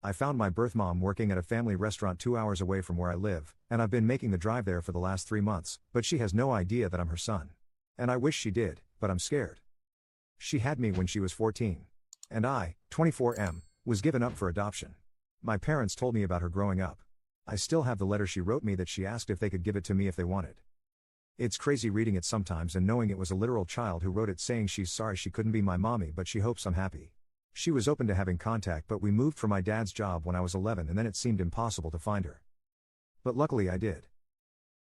I found my birth mom working at a family restaurant 2 hours away from where I live, and I've been making the drive there for the last 3 months, but she has no idea that I'm her son. And I wish she did, but I'm scared. She had me when she was 14. And I, 24M, was given up for adoption. My parents told me about her growing up. I still have the letter she wrote me that she asked if they could give it to me if they wanted. It's crazy reading it sometimes and knowing it was a literal child who wrote it saying she's sorry she couldn't be my mommy but she hopes I'm happy. She was open to having contact but we moved for my dad's job when I was 11 and then it seemed impossible to find her. But luckily I did.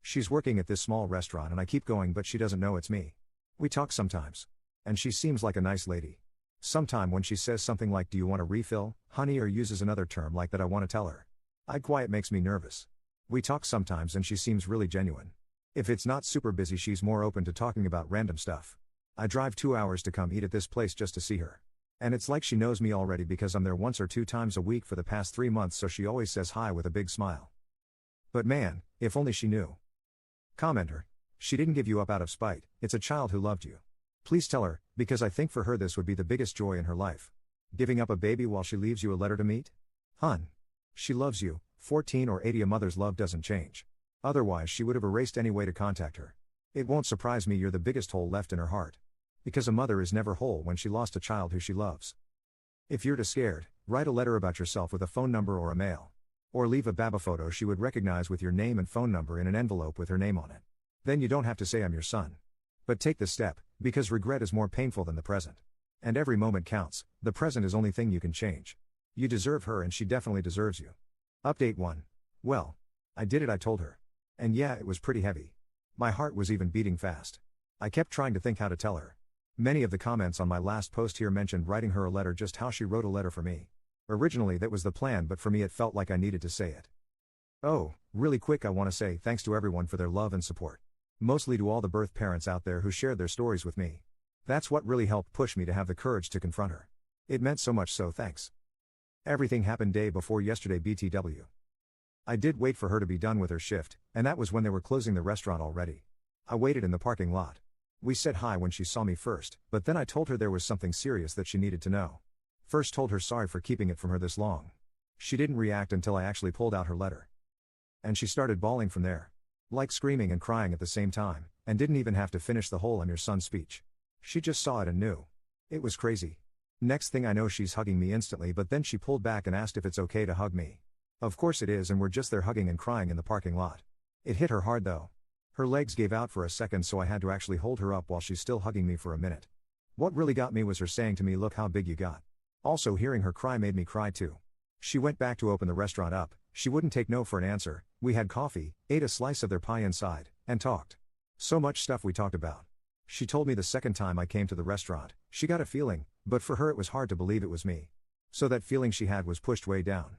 She's working at this small restaurant and I keep going but she doesn't know it's me. We talk sometimes. And she seems like a nice lady. Sometime when she says something like do you want a refill, honey, or uses another term like that I want to tell her. Quiet makes me nervous. We talk sometimes and she seems really genuine. If it's not super busy she's more open to talking about random stuff. I drive 2 hours to come eat at this place just to see her. And it's like she knows me already because I'm there once or 2 times a week for the past 3 months so she always says hi with a big smile. But man, if only she knew. Commenter. She didn't give you up out of spite, it's a child who loved you. Please tell her, because I think for her this would be the biggest joy in her life. Giving up a baby while she leaves you a letter to meet? Hun. She loves you, 14 or 80 a mother's love doesn't change. Otherwise she would have erased any way to contact her. It won't surprise me you're the biggest hole left in her heart. Because a mother is never whole when she lost a child who she loves. If you're too scared, write a letter about yourself with a phone number or a mail. Or leave a baba photo she would recognize with your name and phone number in an envelope with her name on it. Then you don't have to say I'm your son. But take the step, because regret is more painful than the present. And every moment counts, the present is only thing you can change. You deserve her and she definitely deserves you. Update 1. Well, I did it, I told her. And yeah, it was pretty heavy. My heart was even beating fast. I kept trying to think how to tell her. Many of the comments on my last post here mentioned writing her a letter just how she wrote a letter for me. Originally that was the plan but for me it felt like I needed to say it. Oh, really quick I want to say thanks to everyone for their love and support. Mostly to all the birth parents out there who shared their stories with me. That's what really helped push me to have the courage to confront her. It meant so much, so thanks. Everything happened day before yesterday BTW. I did wait for her to be done with her shift, and that was when they were closing the restaurant already. I waited in the parking lot. We said hi when she saw me first, but then I told her there was something serious that she needed to know. First told her sorry for keeping it from her this long. She didn't react until I actually pulled out her letter. And she started bawling from there. Like screaming and crying at the same time, and didn't even have to finish the whole "I'm your son" speech. She just saw it and knew. It was crazy. Next thing I know she's hugging me instantly but then she pulled back and asked if it's okay to hug me. Of course it is and we're just there hugging and crying in the parking lot. It hit her hard though. Her legs gave out for a second so I had to actually hold her up while she's still hugging me for a minute. What really got me was her saying to me look how big you got. Also hearing her cry made me cry too. She went back to open the restaurant up, she wouldn't take no for an answer, we had coffee, ate a slice of their pie inside, and talked. So much stuff we talked about. She told me the second time I came to the restaurant, she got a feeling, but for her it was hard to believe it was me. So that feeling she had was pushed way down.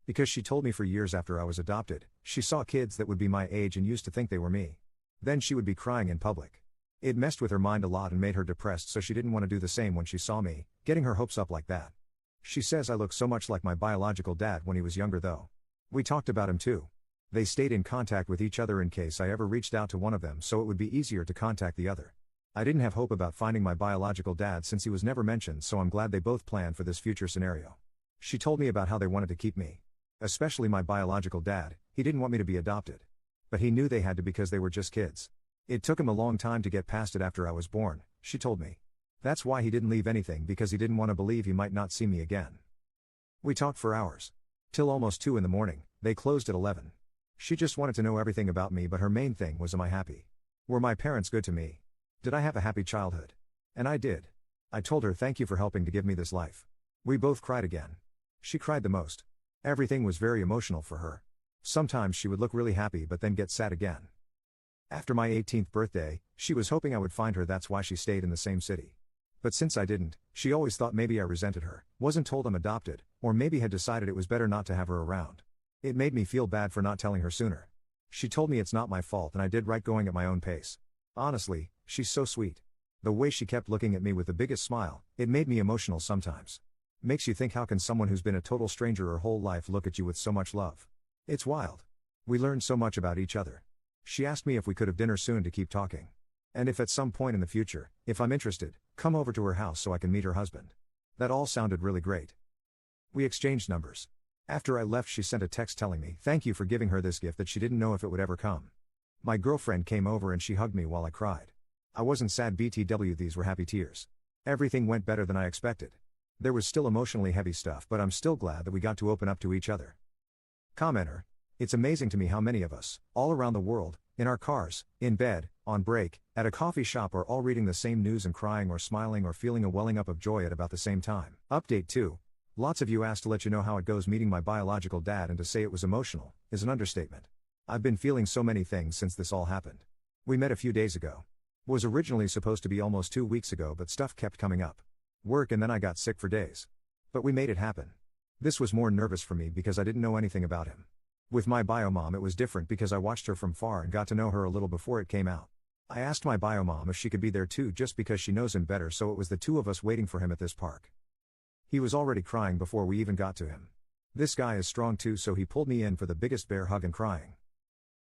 Because she told me for years after I was adopted, she saw kids that would be my age and used to think they were me. Then she would be crying in public. It messed with her mind a lot and made her depressed so she didn't want to do the same when she saw me, getting her hopes up like that. She says I look so much like my biological dad when he was younger though. We talked about him too. They stayed in contact with each other in case I ever reached out to one of them so it would be easier to contact the other. I didn't have hope about finding my biological dad since he was never mentioned so I'm glad they both planned for this future scenario. She told me about how they wanted to keep me. Especially my biological dad, he didn't want me to be adopted. But he knew they had to because they were just kids. It took him a long time to get past it after I was born, she told me. That's why he didn't leave anything because he didn't want to believe he might not see me again. We talked for hours. Till almost 2 in the morning, they closed at 11. She just wanted to know everything about me but her main thing was am I happy? Were my parents good to me? Did I have a happy childhood? And I did. I told her thank you for helping to give me this life. We both cried again. She cried the most. Everything was very emotional for her. Sometimes she would look really happy but then get sad again. After my 18th birthday, she was hoping I would find her, that's why she stayed in the same city. But since I didn't, she always thought maybe I resented her, wasn't told I'm adopted, or maybe had decided it was better not to have her around. It made me feel bad for not telling her sooner. She told me it's not my fault and I did right going at my own pace. Honestly, she's so sweet. The way she kept looking at me with the biggest smile, it made me emotional sometimes. Makes you think how can someone who's been a total stranger her whole life look at you with so much love? It's wild. We learned so much about each other. She asked me if we could have dinner soon to keep talking. And if at some point in the future, if I'm interested, come over to her house so I can meet her husband. That all sounded really great. We exchanged numbers. After I left, she sent a text telling me, thank you for giving her this gift that she didn't know if it would ever come. My girlfriend came over and she hugged me while I cried. I wasn't sad BTW, these were happy tears. Everything went better than I expected. There was still emotionally heavy stuff, but I'm still glad that we got to open up to each other. Commenter. It's amazing to me how many of us, all around the world, in our cars, in bed, on break, at a coffee shop, are all reading the same news and crying or smiling or feeling a welling up of joy at about the same time. Update 2. Lots of you asked to let you know how it goes meeting my biological dad, and to say it was emotional is an understatement. I've been feeling so many things since this all happened. We met a few days ago. Was originally supposed to be almost 2 weeks ago, but stuff kept coming up. Work, and then I got sick for days. But we made it happen. This was more nervous for me because I didn't know anything about him. With my bio mom it was different because I watched her from far and got to know her a little before it came out. I asked my bio mom if she could be there too, just because she knows him better, so it was the two of us waiting for him at this park. He was already crying before we even got to him. This guy is strong too, so he pulled me in for the biggest bear hug and crying.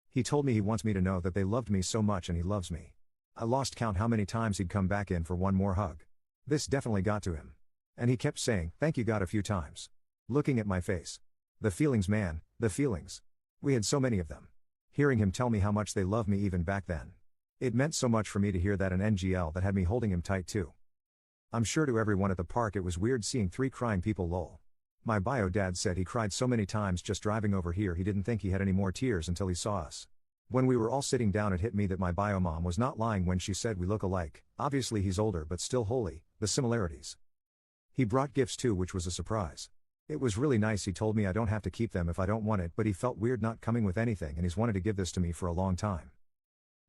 He told me he wants me to know that they loved me so much and he loves me. I lost count how many times he'd come back in for one more hug. This definitely got to him. And he kept saying, thank you God, a few times. Looking at my face. The feelings, man, the feelings. We had so many of them. Hearing him tell me how much they love me even back then. It meant so much for me to hear that, an NGL that had me holding him tight too. I'm sure to everyone at the park it was weird seeing 3 crying people, lol. My bio dad said he cried so many times just driving over here he didn't think he had any more tears until he saw us. When we were all sitting down, it hit me that my bio mom was not lying when she said we look alike. Obviously he's older but still holy, the similarities. He brought gifts too, which was a surprise. It was really nice. He told me I don't have to keep them if I don't want it, but he felt weird not coming with anything and he's wanted to give this to me for a long time.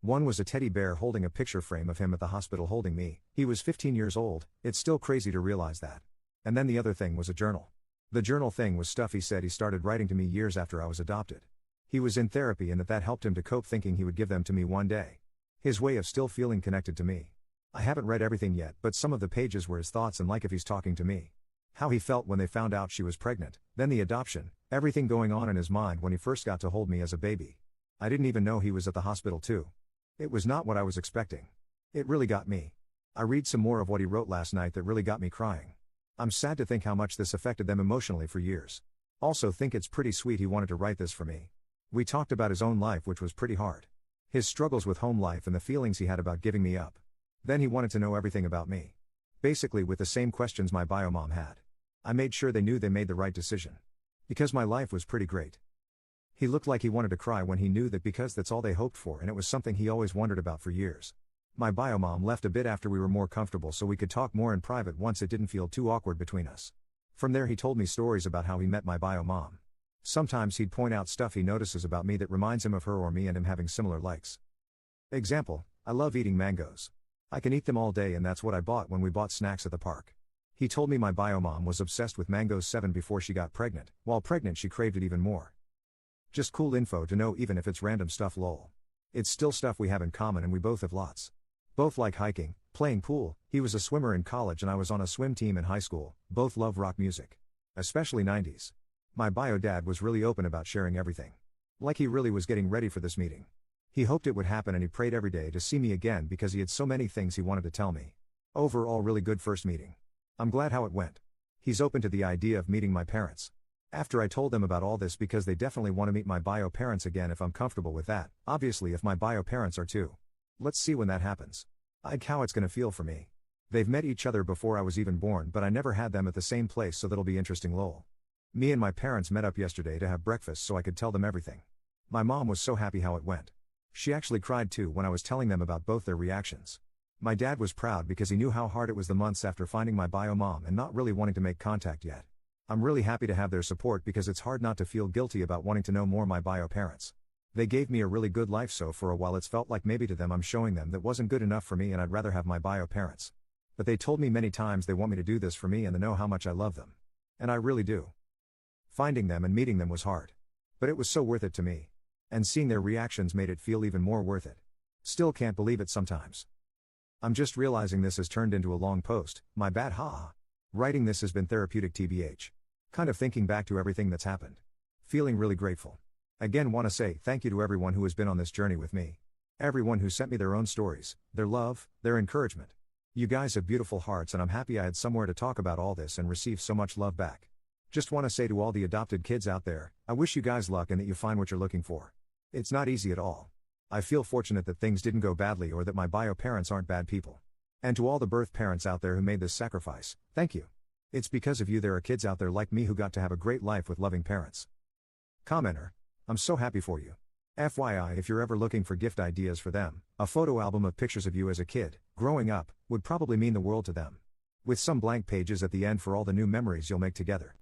One was a teddy bear holding a picture frame of him at the hospital holding me. He was 15 years old, it's still crazy to realize that. And then the other thing was a journal. The journal thing was stuff he said he started writing to me years after I was adopted. He was in therapy and that helped him to cope, thinking he would give them to me one day. His way of still feeling connected to me. I haven't read everything yet, but some of the pages were his thoughts and like if he's talking to me. How he felt when they found out she was pregnant, then the adoption, everything going on in his mind when he first got to hold me as a baby. I didn't even know he was at the hospital too. It was not what I was expecting. It really got me. I read some more of what he wrote last night that really got me crying. I'm sad to think how much this affected them emotionally for years. Also think it's pretty sweet he wanted to write this for me. We talked about his own life, which was pretty hard. His struggles with home life and the feelings he had about giving me up. Then he wanted to know everything about me. Basically with the same questions my bio mom had. I made sure they knew they made the right decision. Because my life was pretty great. He looked like he wanted to cry when he knew that, because that's all they hoped for and it was something he always wondered about for years. My bio mom left a bit after we were more comfortable so we could talk more in private once it didn't feel too awkward between us. From there he told me stories about how he met my bio mom. Sometimes he'd point out stuff he notices about me that reminds him of her or me and him having similar likes. Example, I love eating mangoes. I can eat them all day and that's what I bought when we bought snacks at the park. He told me my bio mom was obsessed with mangoes 7 before she got pregnant. While pregnant she craved it even more. Just cool info to know even if it's random stuff, lol. It's still stuff we have in common and we both have lots. Both like hiking, playing pool, he was a swimmer in college and I was on a swim team in high school, both love rock music. Especially 90s. My bio dad was really open about sharing everything. Like he really was getting ready for this meeting. He hoped it would happen and he prayed every day to see me again because he had so many things he wanted to tell me. Overall really good first meeting. I'm glad how it went. He's open to the idea of meeting my parents. After I told them about all this because they definitely want to meet my bio parents again if I'm comfortable with that, obviously if my bio parents are too. Let's see when that happens. How it's gonna feel for me. They've met each other before I was even born but I never had them at the same place, so that'll be interesting, lol. Me and my parents met up yesterday to have breakfast so I could tell them everything. My mom was so happy how it went. She actually cried too when I was telling them about both their reactions. My dad was proud because he knew how hard it was the months after finding my bio mom and not really wanting to make contact yet. I'm really happy to have their support because it's hard not to feel guilty about wanting to know more my bio parents. They gave me a really good life, so for a while it's felt like maybe to them I'm showing them that wasn't good enough for me and I'd rather have my bio parents. But they told me many times they want me to do this for me and they know how much I love them. And I really do. Finding them and meeting them was hard. But it was so worth it to me. And seeing their reactions made it feel even more worth it. Still can't believe it sometimes. I'm just realizing this has turned into a long post, my bad, haha. Writing this has been therapeutic tbh. Kind of thinking back to everything that's happened. Feeling really grateful. Again want to say thank you to everyone who has been on this journey with me. Everyone who sent me their own stories, their love, their encouragement. You guys have beautiful hearts and I'm happy I had somewhere to talk about all this and receive so much love back. Just want to say to all the adopted kids out there, I wish you guys luck and that you find what you're looking for. It's not easy at all. I feel fortunate that things didn't go badly or that my bio parents aren't bad people. And to all the birth parents out there who made this sacrifice, thank you. It's because of you there are kids out there like me who got to have a great life with loving parents. Commenter. I'm so happy for you. FYI, if you're ever looking for gift ideas for them, a photo album of pictures of you as a kid, growing up, would probably mean the world to them. With some blank pages at the end for all the new memories you'll make together.